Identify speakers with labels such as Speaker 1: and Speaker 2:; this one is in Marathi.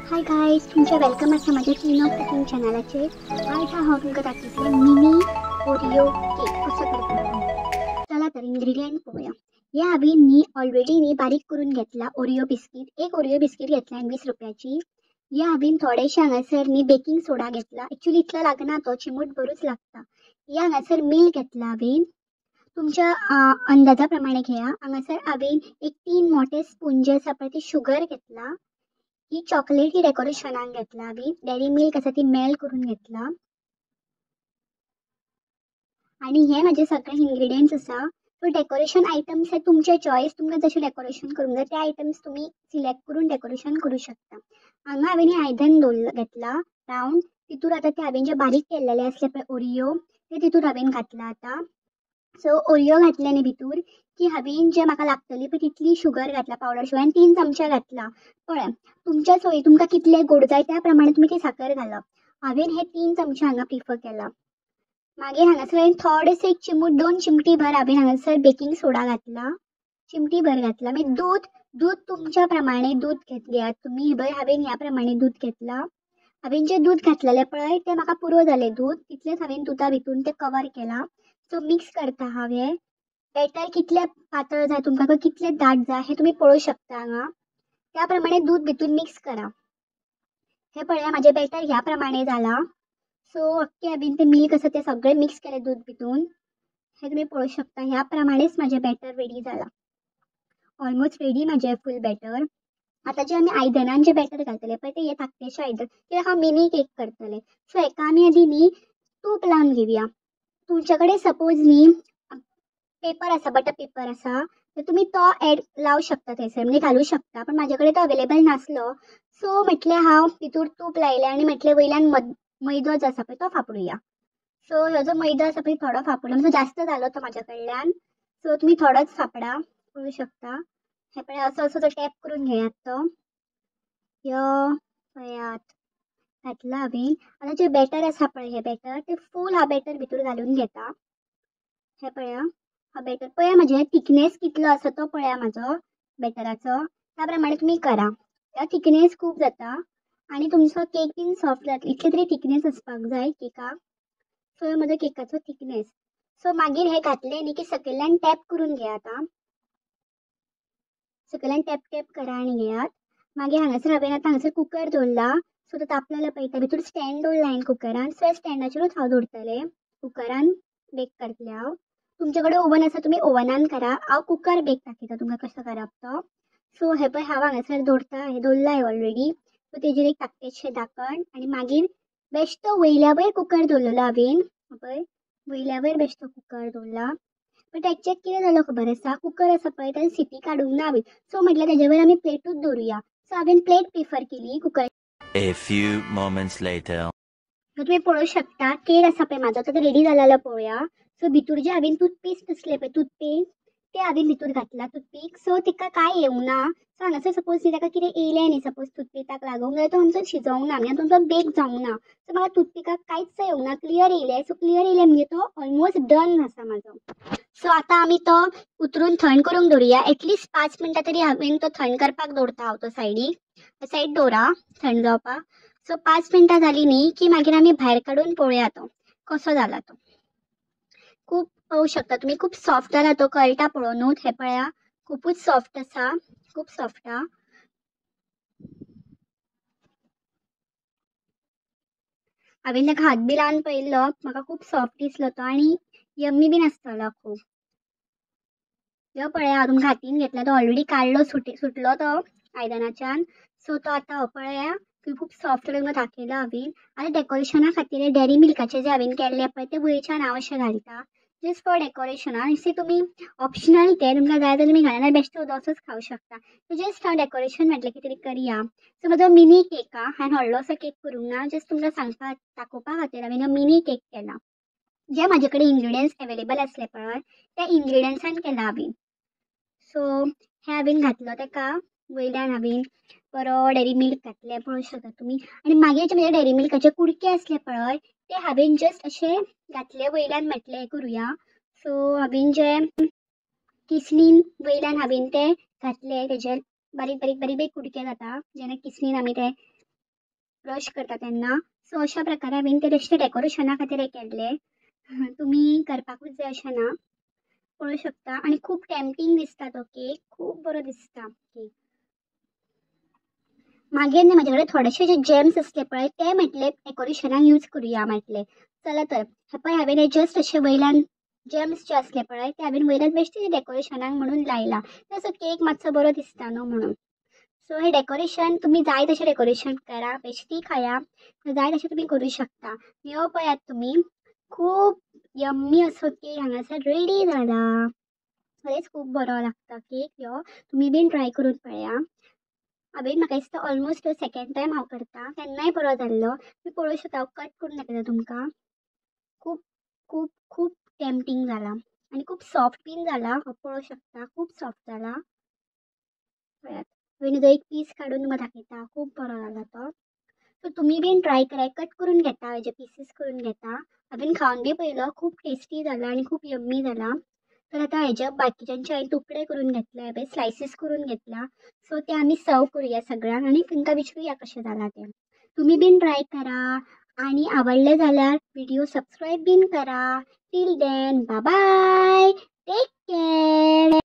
Speaker 1: हाय गाइस, तुमचे वेलकम आसा माझ्या क्लीन ऑफ कुकिंग चॅनलाचेर। आज हांव तुमकां दाखयतलें मिनी ओरियो केक कसो करपाचो। चला तर इन्ग्रेडियंट पळोवया। हे हांवें ऑलरेडी बारीक करून घेतला ओरियो बिस्कीट। एक ओरियो बिस्कीट घेतला 20 रुपयाची। हे हांवें थोडेशे हांगासर बेकिंग सोडा घेतला। एक्चुअली इतलो लागना, तो चिमूट भरूच लागता। हे हांगासर मिल्क घेतला हांवें, तुमच्या अंदाजा प्रमाणे घेया। हांगासर हांवें एक 3 मोठे स्पून जे आसा पळय ते शुगर घेतला। ही चॉकलेटी डेकोरेशनाक घेतला हांवें। डेरी मिल्क आसा ती मेल्ट करून घेतला। आणि हे माझे सगळे इन्ग्रेडियंट्स आसा। सो डेकोरेशन आयटम्स हे तुमचे चॉईस, तुमकां जशें डेकोरेशन करूंक जाय ते आयटम्स तुम्ही सिलेक्ट करून डेकोरेशन करू शकता। हांगा हांवें आयदन घेतला राउंड, तितूर आता ते हांवें जे बारीक केल्लेले आसले पळय ओरियो ते तितूर हांवें घातला आता। सो ओरियो घातले न्ही भितूर की हांवें जे म्हाका लागतली पळय तितली शुगर घातला, पावडर शुगर, आनी 3 चमचे घातला। पळय तुमच्या सोयी, तुमकां कितले गोड जाय त्या प्रमाणे तुम्ही ती साखर घालप। हांवें हे 3 चमचे हांगा प्रिफर केला। मागीर हांगासर हांवें थोडेसे एक चिमूट 2 चिमटी भर हांवें हांगासर बेकिंग सोडा घातला, चिमटी भर घातला। मागीर दूध दूध तुमच्या प्रमाणे दूध घेयात तुम्ही। हांवें ह्या प्रमाणे दूध घेतला। हांवें जे दूध घातलेले पळय ते म्हाका पुरो जाले दूध, तितलेच हांवें दुधा भितून ते कवर केला। सो मिक्स करता हांवें बॅटर कितले पातळ जाय तुमकां, कितले दाट जाय हे तुम्ही पळोवंक शकता हांगा। त्या प्रमाणे दूध भितून मिक्स करा। हे पळया माझे बॅटर ह्या प्रमाणे जाला। सो अख्खे हांवें ते मिल्क आसा ते सगळे मिक्स केले दूध भितून, हे तुम्ही पळोवंक शकता। ह्या प्रमाणेच माझे बॅटर रेडी जाला। ऑलमोस्ट रेडी माझे फूल बॅटर। आता जे आमी आयदनान जे बॅटर घालतले पळय ते हे धाकटेशे आयदन, कित्याक हांव मिनी केक करतले। सो हेका आमी आदी तूप लावन घेवया। तुमचे कडेन सपोज पेपर आसा, बटर पेपर आसा, तर तुम्ही तो एड लावू शकता थंयसर, म्हणजे घालू शकता। पण माझ्या कडेन तो अवेलेबल नासलो, सो म्हटलें हांव भितूर तूप लायलें आनी म्हटलें वयल्यान मैदो जो आसा पळय तो फापडुया। सो ह्यो जो मैदो आसा पळय थोडो फापडलो, म्हणजे जास्त जालो तो म्हाज्या कडल्यान। सो तुम्ही थोडोच फापडा, करू शकता। हे पळय असो असो टॅप करून घेयात तो। ह्यो पळयात घातला हांवें। आतां जे बॅटर आसा पळय हे बॅटर ते फूल हा बॅटर भितूर घालून घेता। हे पळया हा बॅटर, पळया म्हाजे थिकनेस कितलो आसा तो पळया म्हाजो बॅटराचो। त्या प्रमाणे तुम्ही करा। त्या थिकनेस खूब जाता आणि तुमचो केक बीन सॉफ्ट जातलो, इतले तरी थिकनेस आसपाक जाय केकाक। सो ह्यो म्हजो केकाचो थिकनेस। सो मागीर हे घातले न्ही की सकयल्यान टॅप करून घेयात। सकयल्यान टॅप टॅप करा आनी घेयात। मागीर हांगासर हांवें आतां हांगासर कुकर दवरला। सो तो तापलेलो पळयता, भितूर स्टँड दवरला हांवें कुकरान। सो स्टँडाचेरूच हांव दवरतलें, कुकरान बेक करतलें हांव। तुमचे कडेन ओवन आसा तुम्ही ओवनान करा, हांव कुकर बेक दाखयता तुमकां कसो करप तो। सो हे पळय हांव हांगासर दवरता, हे दवरला ऑलरेडी। सो तेजेर एक धाकटेशें धाकण आनी मागीर बेश्टो वयल्या वयर कुकर दवरलेलो हांवें। पळय वयल्या वयर बेश्टो कुकर दवरला। बट एक्चुअली कितें जालो खबर आसा, कुकर आसा पळय ताची सिटी काडूंक ना हांवें। सो म्हटल्यार तेजे वयर आमी प्लेटूच दवरुया। सो हांवें प्लेट प्रिफर केली cooker.
Speaker 2: A few moments later.
Speaker 1: तुम्ही पळोवंक शकता केक आसा पळय म्हाजो तो रेडी जालेलो पळोवया। सो भितूर जे हांवें टूथपेस्ट असले पळय टूथपेस्ट ते हांवें भितूर घातला टूथपीक। सो तिका काय येवंक ना। सो हांगासर सपोज ताका कितें येयलें न्ही, सपोज टूथपिकाक लागूंक जाल्यार तो आमचो शिजोवंक ना, म्हणजे तुमचो बेक जावंक ना। सो म्हाका टूथपिकाक कांयच येवंक ना, क्लियर येयलें। सो क्लियर येयलें म्हणजे तो ऑलमोस्ट डन आसा म्हाजो। सो आतां आमी तो उतरून थंड करूंक दवरुया। एटलीस्ट 5 मिनटां तरी हांवें तो थंड करपाक दवरता हांव तो सायड दवरा थंड जावपाक। सो 5 मिनटां जाली न्ही की मागीर आमी भायर काडून पळोवया तो कसो जाला तो। खूब पळोवंक शकता तुम्ही, खूब सॉफ्ट जाला तो, कळटा पळोवनूच। हे पळया खूबच सॉफ्ट आसा, खूब सॉफ्ट हा। हांवें ताका हात बी लावन पळयल्लो, म्हाका खूब सॉफ्ट दिसलो तो आनी यम्मी बीन आसतलो खूब। ह्यो पळया हांव तुमकां हातीन घेतला, तो ऑलरेडी काडलो, सुटलो तो आयदनाच्यान। सो तो आतां हो पळया खूब सॉफ्ट तुमकां दाखयलो हांवें। आनी डेकोरेशना खातीर डेरी मिल्काचे जे हांवें केल्ले पळय ते वयच्यान हांव अशें घालता, जस्ट फॉर डेकोरेशना। इसे तुम्ही ऑप्शनल ते तुमकां जाय जाल्यार तुम्ही घालना, बेश्टो असोच खावंक शकता। सो जस्ट हांव डेकोरेशन म्हटलें कितें तरी करया। सो म्हजो मिनी केक हा, हांवें व्हडलोसो केक करूंक ना, जस्ट तुमकां सांगपाक दाखोवपा खातीर हांवें हो मिनी केक केला। जे म्हाजे कडेन इन्ग्रेडियंट्स अवेलेबल आसले पळय त्या इन्ग्रेडियंट्सान केला हांवें। सो हे हांवें घातलो ताका, वयल्यान हांवें बरो डेरी मिल्क घातलें पळोवंक शकता तुमी। आनी मागीर जे म्हजे डेरी मिल्काचे कुडके आसले पळय ते हांवें जस्ट अशें घातले वयल्यान, म्हटलें हें करुया। सो हांवें जे किसनीन वयल्यान हांवें ते घातले, तेजे बारीक बारीक बारीक बारीक कुडके जाता जेन्ना किसनीन आमी ते ब्रश करता तेन्ना. सो अशा प्रकारे हांवें ते बेश्टे डेकोरेशना खातीर हे केल्ले. तुम्ही करपाकूच जाय अशें ना, पळोवंक शकता. आनी खूब टेम्पटींग दिसता तो केक, खूब बरो दिसता केक. मागीर न्ही म्हाजे कडेन थोडेशे जे जेम्स आसले पळय ते म्हटले डेकोरेशनाक यूज करुया म्हटले. चला तर हे पळय हांवें हे जस्ट अशे वयल्यान जेम्स जे असले पळय ते हांवें वयल्यान बेश्टे डेकोरेशनाक म्हणून लायला. तसो केक मातसो बरो दिसता न्हू म्हणून. सो हे डेकोरेशन तुम्ही जाय तशें डेकोरेशन करा, बेश्टी खाया, जाय तशें तुम्ही करू शकता. यो पळयात तुमी खूब यम्मी असो केक हांगासर रेडी जाला. खरेंच खूब बरो लागता केक ह्यो. तुम्ही बीन ट्राय करून पळया. हांवें म्हाका दिसता ऑलमोस्ट सेकंड टायम हांव करता, तेन्नाय बरो जाल्लो. तुम्ही पळोवंक शकता हांव कट करून दाखयता तुमकां. खूब खूब खूब टेम्पटींग जाला आनी खूब सॉफ्ट बीन जाला. हांव पळोवंक शकता खूब सॉफ्ट जाला. पळयात हांवें जो एक पीस काडून तुमकां दाखयता, खूब बरो जाला तो. सो तुमी बीन ट्राय करा. कट करून घेता, हेजे पीसीस करून घेता. हांवें खावन बी पळयलो, खूब टेस्टी जाला आनी खूब यम्मी जाला. तर आतां हेजे बाकीच्यांचे हांवें तुकडे करून घेतले, हांवें स्लायसीस करून घेतला. सो ते आमी सर्व करुया सगळ्यांक आनी तांकां विचारुया कशें जाला तें. तुमी बीन ट्राय करा आनी आवडले जाल्यार व्हिडिओ सबस्क्राईब बीन करा. Till then bye bye, take care.